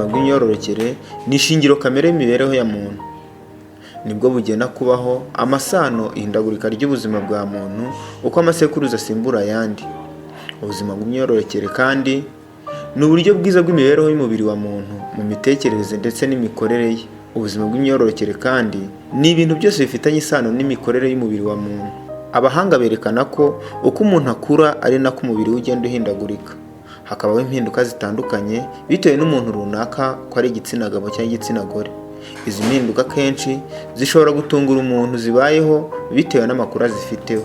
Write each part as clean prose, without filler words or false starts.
bw'imyororokere ni ishingiro kamere y'imibereho ya muntu. Nibwo bugena kubaho amasano, ihindagurika ry'ubuzima bwa muntu uko amasekuruza asimbura ayandi. Ubuzima bw'imyororokere kandi ni uburyo bwiza bw'imibereho y'umubiri wa muntu mu mitekerereze ndetse n'imikorere ye. Ubuzima bw'imyororokere kandi ni ibintu byose bifitanye isano n'imikorere y'umubiri wa muntu. Abahanga berekana ko uko umuntu akura ari nako umubiri we ugenda uhindagurika. Hakabaho impinduka zitandukanye bitewe n'umuntu runaka ko ari igitsina gabo cyangwa igitsina gore. Izi mpinduka kenshi zishobora gutungura umuntu zibayeho bitewe n'amakuru azifiteho.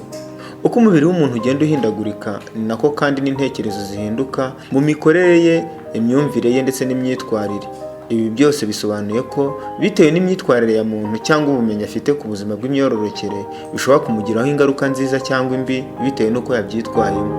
Uko umubiri w'umuntu ugenda uhindagurika ni nako kandi n'intekerezo zihinduka mu mikorere ye, imyumvire ye ndetse n'imyitwarire. Ibi byose bisobanuye ko bitewe n'imyitwarire ya muntu cyangwa ubumenyi afite ku buzima bw'imyororokere bishobora kumugiraho ingaruka nziza cyangwa imbi bitewe n'uko yabyitwayemo.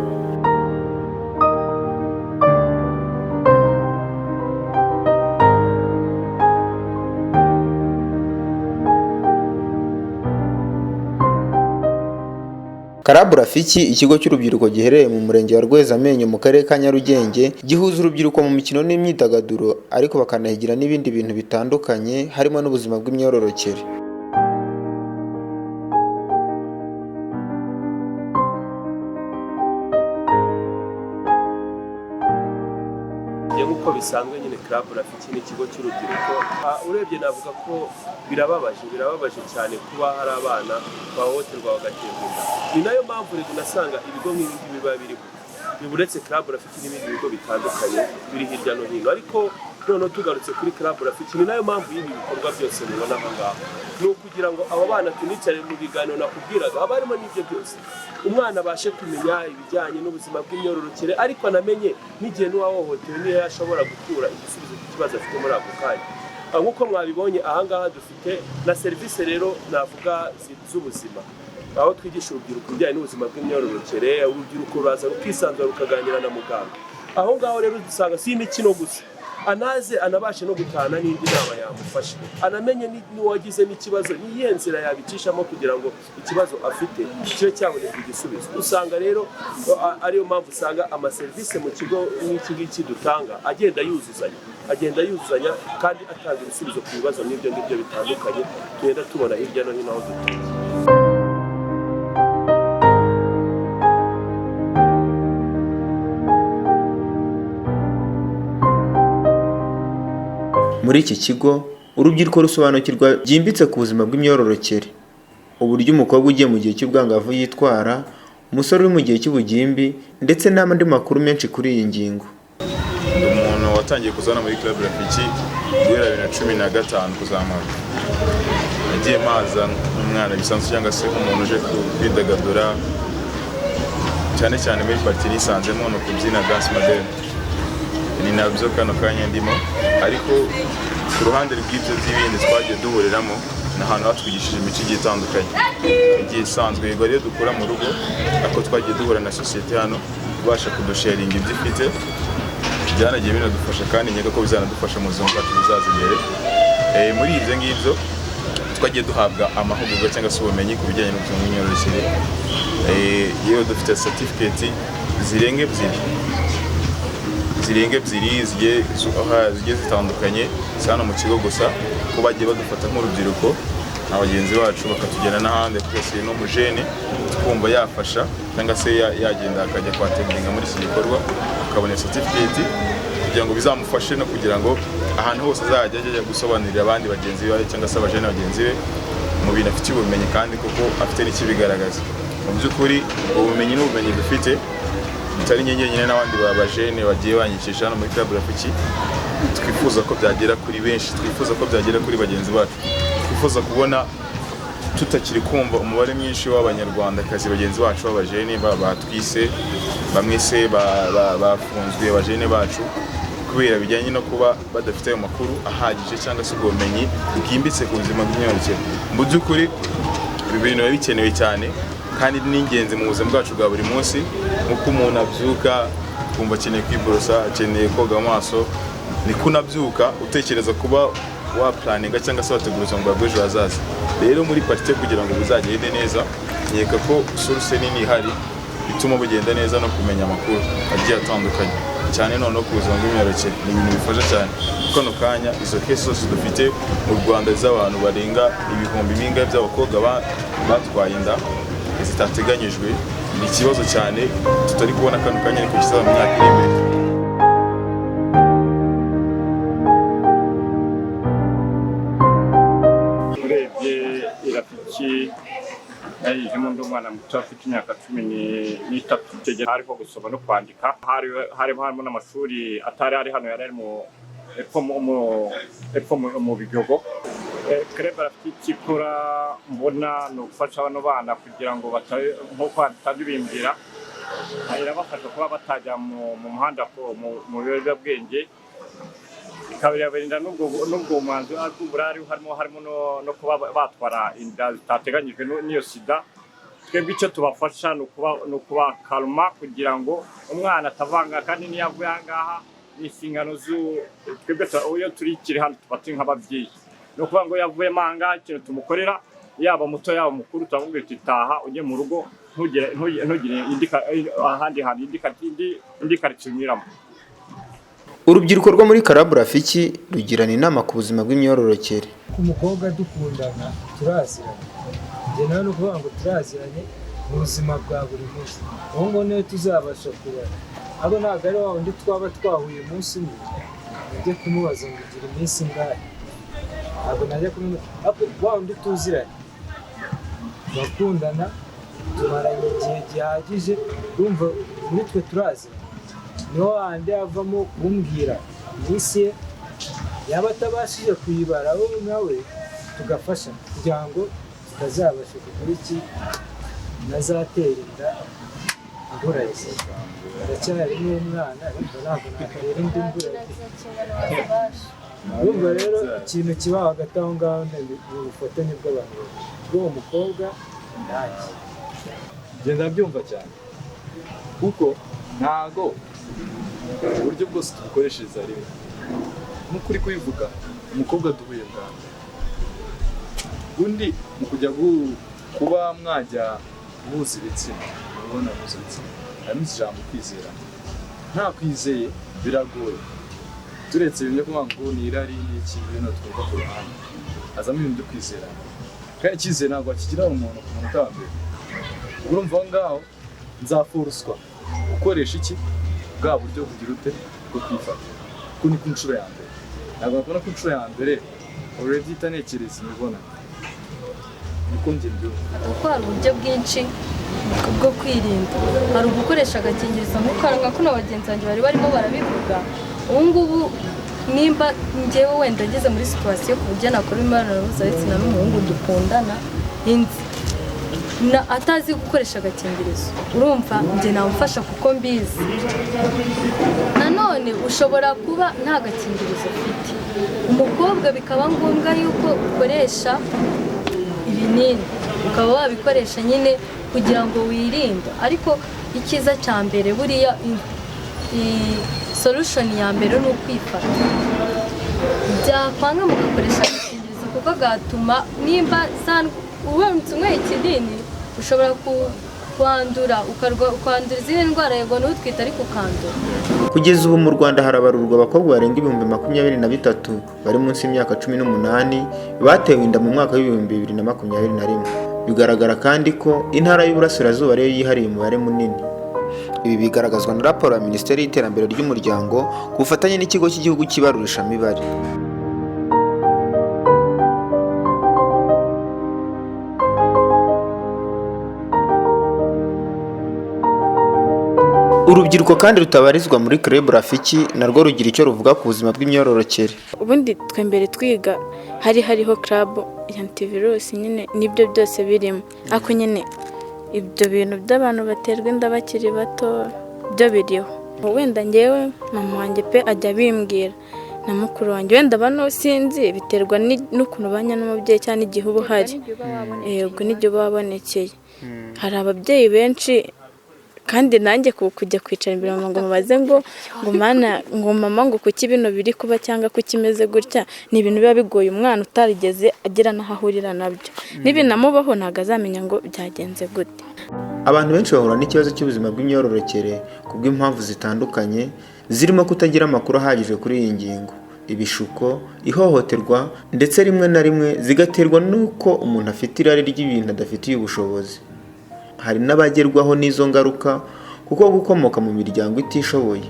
Club Rafiki, ikigo cy'urubyiruko giherereye mu murenge wa Rwezamenyo mu karere ka Nyarugenge, gihuza urubyiruko mu mikino n'imyidagaduro ariko bakanahigira n'ibindi bintu bitandukanye harimo n'ubuzima bw'imyororokere. Nk'uko bisanzwe nyine Club Rafiki ni ikigo cy'urubyiruko. Urebye navuga ko birababaje cyane kuba hari abana bahohoterwa bagaterwa inda. Ni nayo mpamvu rero unasanga ibigo nk'ibi biba biriho. Uretse Club Rafiki n'ibindi bigo bitandukanye biri hirya no hino, ariko noneho tugarutse kuri Club Rafiki ni nayo mpamvu y'ibi bikorwa byose mubona aha ngaha. Ni ukugira ngo abo bana tunicare mu biganiro nakubwiraga haba harimo n'ibyo byose. Umwana abashe kumenya ibijyanye n'ubuzima bw'imyororokere, ariko anamenye n'igihe n'uwahohotewe niyo yashobora gukura igisubizo cy'ikibazo afite muri ako kanya. Nk'uko mwabibonye aha ngaha dufite na serivisi rero navuga z'ubuzima, aho twigisha urubyiruko ibijyanye n'ubuzima bw'imyororokere. Urubyiruko ruraza rukisanzura rukaganira na muganga. Aho ngaho rero dusanga si imikino gusa, anaze anabashe no gutana n'indi nama yamufasha, anamenye n'uwagize n'ikibazo niyihe nzira yabicishamo kugira ngo ikibazo afite kibe cyabonerwa igisubizo. Usanga rero ariyo mpamvu usanga amaserivisi mu kigo n'iki ngiki dutanga agenda yuzuzanya kandi atanga ibisubizo ku bibazo n'ibyo ngibyo bitandukanye tugenda tubona hirya no hino aho dutuye. Muri iki kigo, urubyiruko rusobanukirwa byimbitse ku buzima bw'imyororokere, uburyo umukobwa ugiye mu gihe cy'ubwangavu yitwara, umusore uri mu gihe cy'ubugimbi ndetse n'andi makuru menshi kuri iyi ngingo. Umuntu watangiye kuzana muri Club Rafiki guhera 2015 kuzamuka. Nagiye maza n'umwana bisanzwe cyangwa se umuntu uje kwidagadura, cyane cyane muri party nisanzemo no kubyina dance model. Ni nabyo kano kanya ndimo, ariko ku ruhande rw'ibyo by'ibindi twagiye duhuriramo n'ahantu hatwigishije imico igiye itandukanye igiye isanzwe. Yego rero dukora mu rugo, ariko twagiye duhura na sosiyete hano ibasha kudusharinga ibyo ifite, byanagiye binadufasha kandi nyega ko bizanadufasha mu buzima bwacu buzaza imbere. Muri ibyo ngibyo twagiye duhabwa amahugurwa cyangwa se ubumenyi ku bijyanye n'ubuzima bw'imyororokere. Yewe dufite certificate zirenga ebyiri zigiye zitandukanye sana mu kigo gusa, ko bagiye badufata nk'urubyiruko na bagenzi bacu bakatugena n'ahandi twese no mu jene twumva yafasha cyangwa se yagenda akajya kwateguringa muri iki gikorwa akabona certificate kugira ngo bizamufashe no kugira ngo ahantu hose azajya gusobanurira abandi bagenzi be cyangwa se abajene bagenzi be mu bintu afite ubumenyi kandi koko afite n'ikibigaragaza. Mu by'ukuri ubumenyi n'ubumenyi dufite bitari nyine n'abandi babajene bagiye banyikisha hano muri Club Rafiki. Twifuza ko byagera kuri benshi, twifuza ko byagera kuri bagenzi bacu, twifuza kubona tutakiri kumva umubare mwinshi w'abanyarwandakazi bagenzi bacu b'abajene batwise bamwe se bafunzwe abajene bacu kubera bijyanye no kuba badafite ayo makuru ahagije cyangwa se ubumenyi bwimbitse ku buzima bw'imyororokere. Mu by'ukuri ibi bintu biba bikenewe cyane kandi n'ingenzi mu buzima bwacu bwa buri munsi. Nk'uko umuntu abyuka kumva akeneye kwiborosa, akeneye koga amaso, niko unabyuka utekereza kuba waplaninga cyangwa se wategura ubuzima bwawe bw'ejo hazaza. Rero muri parite kugira ngo bizagende neza, nkeka ko source nini ihari ituma bugenda neza no kumenya amakuru agiye atandukanye. cyane noneho ku buzima bw'imyororokere ni ibintu bifasha cyane kuko no kanya izo kesi zose dufite mu Rwanda z'abantu barenga ibihumbi bingahe by'abakobwa batwaye inda zitateganyijwe ni ikibazo cyane tutari kubona kano kanya ariko kizaba mu myaka iri imbere. urebye irafiki yayijemo ndi umwana muto afite imyaka 13 hariho gusoma no kwandika harimo n'amashuri atari ari hano yari mu epfo mu Bigogo. Club Rafiki ikora mbona no gufasha bano bana kugira ngo nko batabimbira irabafasha kuba batajya mu muhanda mu biyobyabwenge ikabirinda n'ubwo mwanzo bw'uburari harimo no kuba batwara inda zitateganyijwe n'iyo sida. Twebwe icyo tubafasha ni ukuba kalma kugira ngo umwana atavanga kandi niyavuye ahangaha n'inshingano twebwe iyo turikiri hano tubati nk'ababyeyi no kuvuga ngo yavuyemo ahangaha ikintu tumukorera yaba muto yaba mukuru turamubwira tuti taha ujye mu rugo ntugire ahandi hantu indi karitsiye unyuramo. Urubyiruko rwo muri Club Rafiki rugirana inama ku buzima bw'imyororokere. Ku mukobwa dukundana turaziranye, njye nawe nukuvuga ngo turaziranye mu buzima bwa buri munsi, ubu ngo niyo tuzabasha kubana abo ntabwo ari wa wundi twaba twahuye umunsi umwe ujye kumubaza ngo ugira iminsi ingahe, ntabwo najya kumubaza wa wundi tuziranye bakundana tumaranye igihe gihagije urumva muri twe turaziranye, niho handi havamo kumbwira iminsi ye yaba atabashije kuyibara wowe nawe tugafasha kugira ngo tutazabasha kugura iki nazatera inda imburagihe aracyari n'umwana ariko ntabwo nakarera indi imburagihe. Urumva rero ikintu kiba hagati aho ngaho ni ubufatanye bw'abantu bw'uwo mukobwa nanjye genda byumva cyane kuko ntago uburyo bwose tubukoreshereza rimwe n'ukuri kubivuga umukobwa duhuye bwa undi mu kujya kuba mwajya guhuza ibitsina urabona guhuza ibitsina harimo ijambo kwizera, nta kwizeye biragoye turetse ibintu byo kuvuga ngo ni irari n'iki bintu twumva ku ruhande hazamo ibintu byo kwizera kandi icyizere ntabwo akigira umuntu ku munota wa mbere. Urumva aho ngaho nzaforuswa gukoresha iki bwa buryo bugira ute bwo kwifata kuko ni ku nshuro ya mbere ntabwo nakubona ku nshuro ya mbere already itanekereza imibonano niko njye mbyumva. Kuko hari uburyo bwinshi bwo kwirinda, hari ugukoresha agakingirizo nka kuno bagenzi banjye bari barimo barabivuga. Ubu ngubu nimba njyewe wenda ngeze muri situwasiyo ku buryo nakora imibonano mpuzabitsina n'umuhungu dukundana atazi gukoresha agakingirizo, urumva njye namufasha kuko mbizi. Nanone ushobora kuba nta gakingirizo ufite, umukobwa bikaba ngombwa yuko ukoresha ibinini ukaba wabikoresha nyine kugira ngo wirinde, ariko icyiza cya mbere buriya solution ya mbere ni ukwifata. Byakwanga mugakoresha agakingirizo kuko gatuma nimba uramutse unyweye ikinini ushobora kwandura izindi ndwara yego n'utwite ariko ukandura. Kugeza ubu mu Rwanda harabarurwa abakobwa barenga 23,000 bari munsi y'imyaka 18 batewe inda mu mwaka w'2021. Bigaragara kandi ko intara y'Uburasirazuba ariyo yihariye umubare munini. Ibi bigaragazwa na raporo ya Minisiteri y'Iterambere ry'Umuryango ku bufatanye n'ikigo cy'igihugu cy'ibarurishamibare. Urubyiruko kandi rutabarizwa muri Club Rafiki narwo rugira icyo ruvuga ku buzima bw'imyororokere. Ubundi twe mbere twiga hariho club antivirus nyine nibyo byose birimo, ako nyine ibyo bintu by'abantu baterwa inda bakiri bato byo biriho. Wenda ngewe mama wanjye pe ajya bimbwira na mukuru wanjye wenda bano sinzi biterwa n'ukuntu banya n'umubyeyi cyane igihe uba uhari, yego n'ibyo babonekeye. Hari ababyeyi benshi kandi nanjye kujya kwicara imbere ngo mubaze ngo mama ngo kuki bino biri kuba cyangwa kuki imeze gutya, ni ibintu biba bigoye umwana utarigeze agira n'ahahurira nabyo, n'ibinamubaho ntabwo azamenya ngo byagenze gute. Abantu benshi bahura n'ikibazo cy'ubuzima bw'imyororokere kubw'impamvu zitandukanye zirimo kutagira amakuru ahagije kuri iyi ngingo, ibishuko, ihohoterwa ndetse rimwe na rimwe zigaterwa n'uko umuntu afite irari ry'ibintu adafitiye ubushobozi. Hari n'abagerwaho n'izo ngaruka kuko gukomoka mu miryango itishoboye.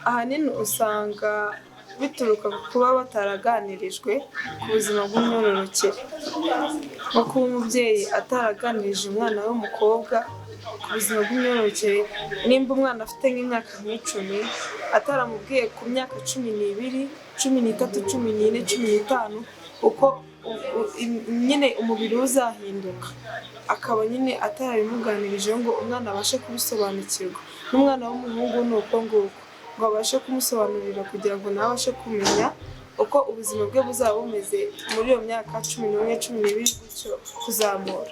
ahanini usanga bituruka ku kuba bataraganirijwe ku buzima bw'imyororokere, nko kuba umubyeyi ataraganirije umwana w'umukobwa ku buzima bw'imyororokere. Nimba umwana afite nk'imyaka nk'icumi ataramubwiye ku myaka 12, 13, 14, 15 uko nyine umubiri uzahinduka, akaba nyine atarabimuganirije ngo umwana abashe kubisobanukirwa. N'umwana w'umuhungu ni uko nguko, ngo abashe kumusobanurira kugira ngo nawe abashe kumenya uko ubuzima bwe buzaba bumeze muri iyo myaka 11, 12 gutyo kuzamura.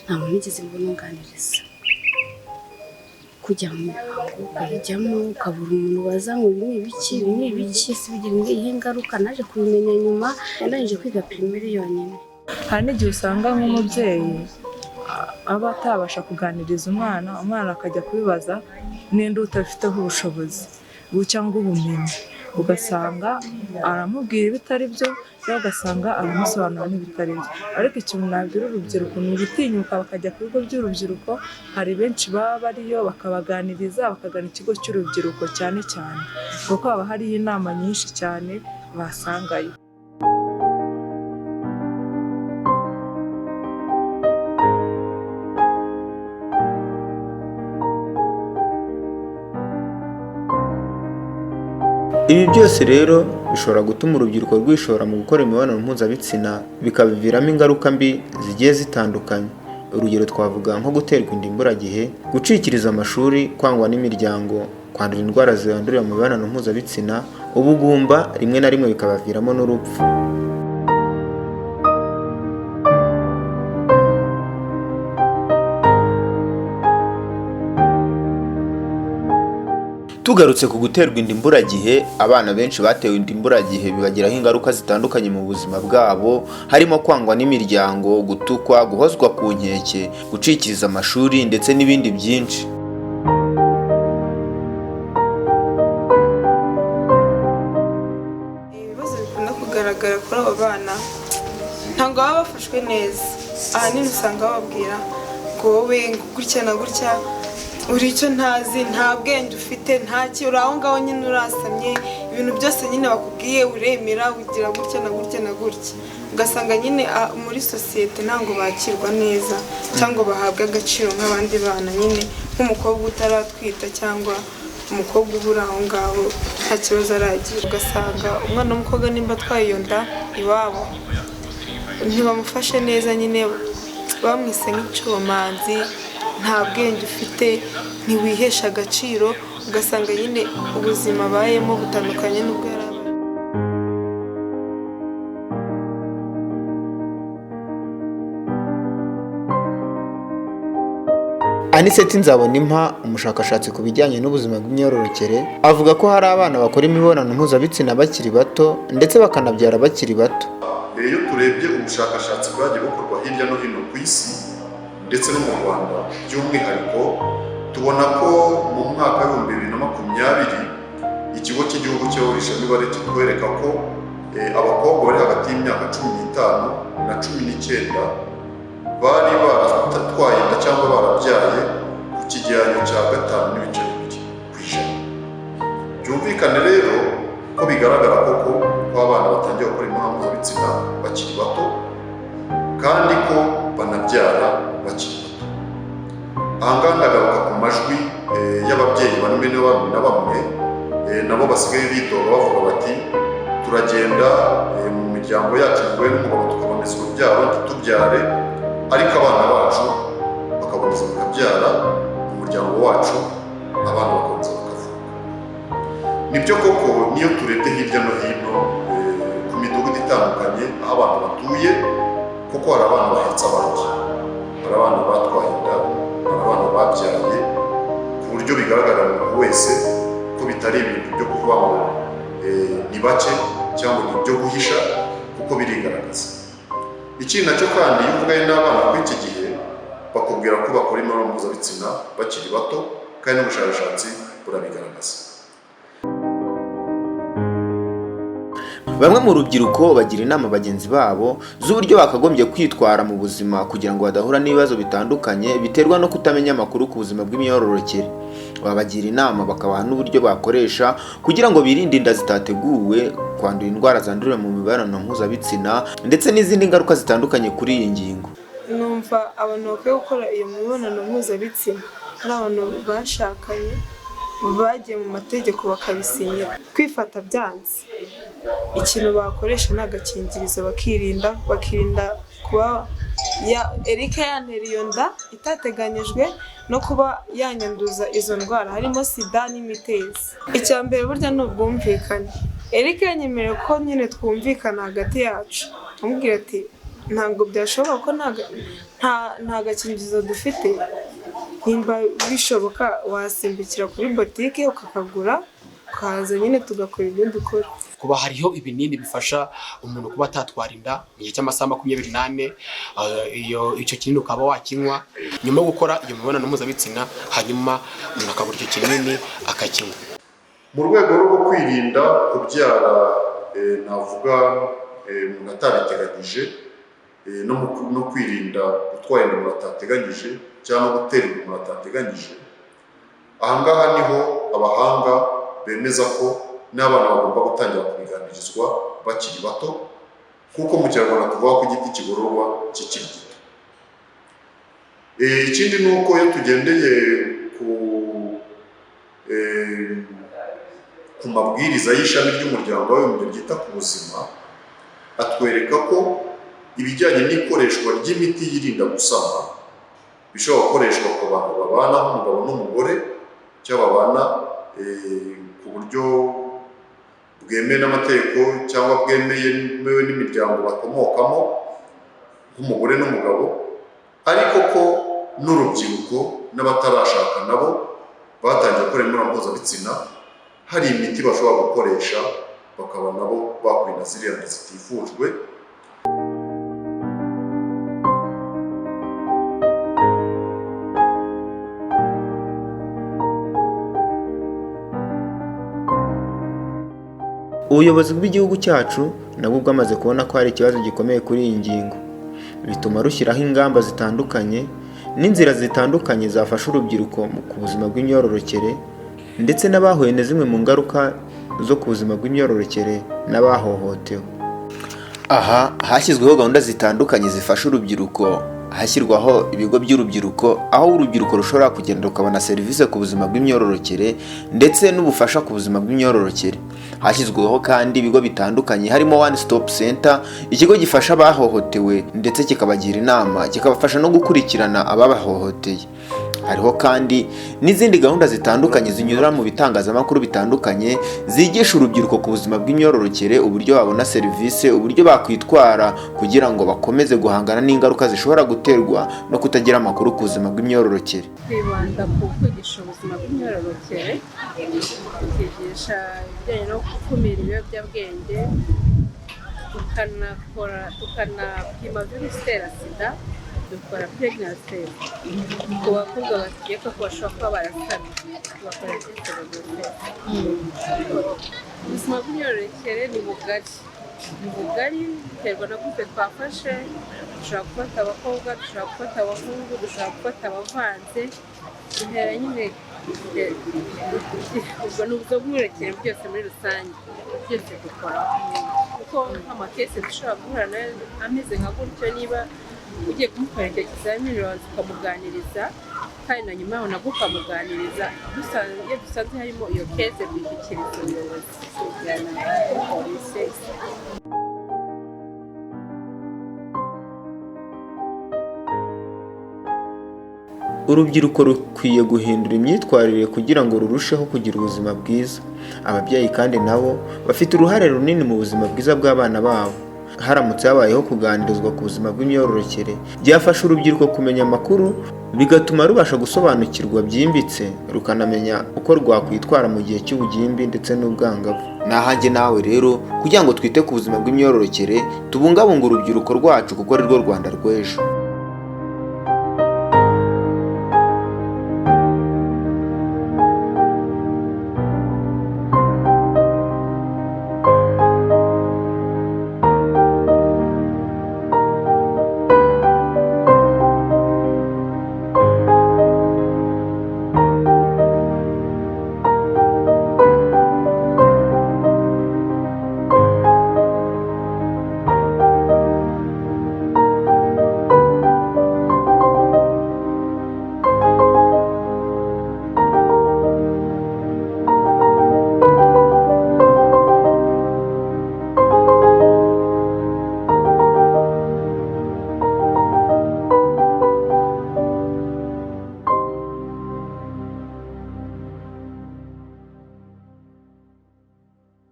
Ntabwo nigeze mbunganiriza kujya mu mihango ukayijyamo ukabura umuntu waza ngo ibi ni ibiki se bigira ihe ngaruka. Naje kubimenya nyuma yarangije kwiga primaire yonyine. Hari n'igihe usanga nk'umubyeyi aba atabasha kuganiriza umwana akajya kubibaza n'indi utabifiteho ubushobozi cyangwa ubumenyi, ugasanga aramubwira ibitari byo cyangwa ugasanga aramusobanura n'ibitari byo. Ariko ikintu nabwira urubyiruko ni ugutinyuka bakajya ku bigo by'urubyiruko. Hari benshi baba bariyo bakabaganiriza, bakagana ikigo cy'urubyiruko cyane cyane kuko haba hariyo inama nyinshi cyane basangayo. Ibi byose rero bishobora gutuma urubyiruko rwishora mu gukora imibonano mpuzabitsina bikabiviramo ingaruka mbi zigiye zitandukanye. Urugero twavuga nko guterwa inda imburagihe, gucikiriza amashuri, kwangwa n'imiryango, kwandura indwara zandurira mu mibonano mpuzabitsina, ubugumba, rimwe na rimwe bikabaviramo n'urupfu. Tugarutse ku guterwa inda imburagihe, abana benshi batewe inda imburagihe bibagiraho ingaruka zitandukanye mu buzima bwabo, harimo kwangwa n'imiryango, gutukwa, guhozwa ku nkeke, gucikiriza amashuri ndetse n'ibindi byinshi. Ibibazo bikunda kugaragara kuri abo bana ntabwo baba bafashwe neza. Ahanini usanga bababwira ngo wowe gutya na gutya uri icyo ntazi, nta bwenge ufite, ntaki, uri aho ngaho nyine urasamye, ibintu byose nyine bakubwiye uremera, ugira gutya na gutya na gutya. Ugasanga nyine muri sosiyete ntabwo bakirwa neza cyangwa bahabwa agaciro nk'abandi bana, nyine nk'umukobwa utaratwita cyangwa umukobwa ubura aho ngaho nta kibazo aragira. Ugasanga umwana w'umukobwa nimba atwaye iyo nda iwabo ntibamufashe neza, nyine bamwise nk'icyomanzi, nta bwenge ufite, ntiwihesha agaciro. Ugasanga nyine ubuzima abayemo butandukanye n'ubwo yari abaye. Aniseti Nzabonimpa, umushakashatsi ku bijyanye n'ubuzima bw'imyororokere, avuga ko hari abana bakora imibonano mpuzabitsina bakiri bato ndetse bakanabyara bakiri bato. Iyo turebye ubushakashatsi bwagiye bukorwa hirya no hino ku isi ndetse no mu Rwanda by'umwihariko, tubona ko mu mwaka wa 2020 ikigo cy'igihugu cy'abarurishamibare kitwereka ko abakobwa bari hagati y'imyaka 15 na 19 bari baratwaye inda cyangwa barabyaye ku kigereranyo cya 5.2%. Byumvikane rero ko bigaragara koko ko abana batangiye gukora imibonano mpuzabitsina bakiri bato kandi ko banabyara bakiri bato. Aha ngaha ndagaruka ku majwi y'ababyeyi bamwe na bamwe nabo basigaye bidoga bavuga bati turagenda mu miryango yacu umugore n'umugabo tukaboneza urubyaro ntitubyare, ariko abana bacu bakaboneza bakabyara, umuryango wacu abana bakomeza bakavuka. Nibyo koko niyo turebye hirya no hino ku midugudu itandukanye aho abantu batuye, kuko hari abana bahetse abandi, hari abana batwaye inda, hari abana babyaye, ku buryo bigaragara umuntu wese ko bitari ibintu byo kuvuga ngo ni bake cyangwa ni ibyo guhisha kuko birigaragaza. Ikindi nacyo kandi iyo uvuganye n'abana kuri iki gihe bakubwira ko bakora imibonano mpuzabitsina bakiri bato kandi n'ubushakashatsi burabigaragaza. Bamwe mu rubyiruko bagira inama bagenzi babo z'uburyo bakagombye kwitwara mu buzima kugira ngo badahura n'ibibazo bitandukanye biterwa no kutamenya amakuru ku buzima bw'imyororokere. Babagira inama bakabaha n'uburyo bakoresha kugira ngo birinde inda zitateguwe, kwandura indwara zandurira mu mibonano mpuzabitsina ndetse n'izindi ngaruka zitandukanye kuri iyi ngingo. Numva abantu bakwiye gukora iyo mibonano mpuzabitsina ari abantu bashakanye bagiye mu mategeko bakabisinyira. Kwifata byanze, ikintu bakoresha ni agakingirizo bakirinda kuba Erika yantera iyo nda itateganyijwe no kuba yanyanduza izo ndwara harimo sida n'imitezi. Icya mbere burya ni ubwumvikane. Erika yanyemereye ko nyine twumvikana hagati yacu, amubwira ati ntabwo byashoboka ko nta gakingirizo dufite, nimba bishoboka wasimbukira kuri botike ukakagura ukaza nyine tugakora ibyo dukora. Kuba hariho ibinini bifasha umuntu kuba atatwara inda mu gihe cy'amasaha 24, icyo kinini ukaba wakinywa nyuma yo gukora iyo mibonano mpuzabitsina, hanyuma umuntu akagura icyo kinini akakinywa. Mu rwego rwo kwirinda kubyara navuga umuntu atabiteganyije no kwirinda gutwara inda umuntu atateganyije cyangwa gutera inda umuntu atateganyije, ahangaha niho abahanga bemeza ko n'abana bagomba gutangira kubiganirizwa bakiri bato, kuko mu Kinyarwanda tuvuga ko igiti kigororwa kikiri gito. Ikindi ni uko iyo tugendeye ku mabwiriza y'ishami ry'umuryango w'abibumbye ryita ku buzima, atwereka ko ibijyanye n'ikoreshwa ry'imiti yirinda gusama bishobora gukoreshwa ku bantu babana nk'umugabo n'umugore cyangwa babana ku buryo bwemewe n'amategeko cyangwa bwemewe n'imiryango bakomokamo nk'umugore n'umugabo, ariko ko n'urubyiruko n'abatarashaka nabo batangiye gukora imibonano mpuzabitsina hari imiti bashobora gukoresha bakaba nabo bakwirinda ziriya nda zitifujwe. Ubuyobozi bw'igihugu cyacu nabwo bwamaze kubona ko hari ikibazo gikomeye kuri iyi ngingo, bituma rushyiraho ingamba zitandukanye n'inzira zitandukanye zafasha urubyiruko ku buzima bw'imyororokere ndetse n'abahuye na zimwe mu ngaruka zo ku buzima bw'imyororokere n'abahohotewe. Aha hashyizweho gahunda zitandukanye zifasha urubyiruko, hashyirwaho ibigo by'urubyiruko aho urubyiruko rushobora kugenda rukabona serivisi ku buzima bw'imyororokere ndetse n'ubufasha ku buzima bw'imyororokere. Hashyizweho kandi ibigo bitandukanye harimo One Stop Center, ikigo gifasha abahohotewe ndetse kikabagira inama, kikabafasha no gukurikirana ababahohoteye. Hariho kandi n'izindi gahunda zitandukanye zinyura mu bitangazamakuru bitandukanye zigisha urubyiruko ku buzima bw'imyororokere, uburyo babona serivisi, uburyo bakwitwara kugira ngo bakomeze guhangana n'ingaruka zishobora guterwa no kutagira amakuru ku buzima bw'imyororokere. Twibanda ku kwigisha ubuzima bw'imyororokere, tukigisha ibijyanye no gukumira ibiyobyabwenge, tukanapima virusi itera sida, dukora pregnancy test ku bakobwa bakeka ko bashobora kuba barasamye, tugakora ubuzima bw'imyororokere ni bugari biterwa na gute twafashe. Dushobora gufata abakobwa, dushobora gufata abahungu, dushobora gufata abavanze, duhera nyine ubwo ni ubuzima bw'imyororokere byose muri rusange, byose dukora kuko amakesi dushobora guhura nayo ameze nka gutyo. Niba ugiye kumukora icyo kizamini uraza ukamuganiriza kandi na nyuma yaho nabwo ukamuganiriza, iyo dusanze harimo iyo kese dushyikiriza ubuyobozi bwa polisi. Urubyiruko rukwiye guhindura imyitwarire kugira ngo rurusheho kugira ubuzima bwiza. Ababyeyi kandi nabo bafite uruhare runini mu buzima bwiza bw'abana babo. haramutse habayeho kuganirizwa ku buzima bw'imyororokere byafasha urubyiruko kumenya amakuru, bigatuma rubasha gusobanukirwa byimbitse, rukanamenya uko rwakwitwara mu gihe cy'ubugimbi ndetse n'ubwangavu. Nahanjye nawe rero kugira ngo twite ku buzima bw'imyororokere, tubungabunga urubyiruko rwacu kuko ari rwo Rwanda rw'ejo.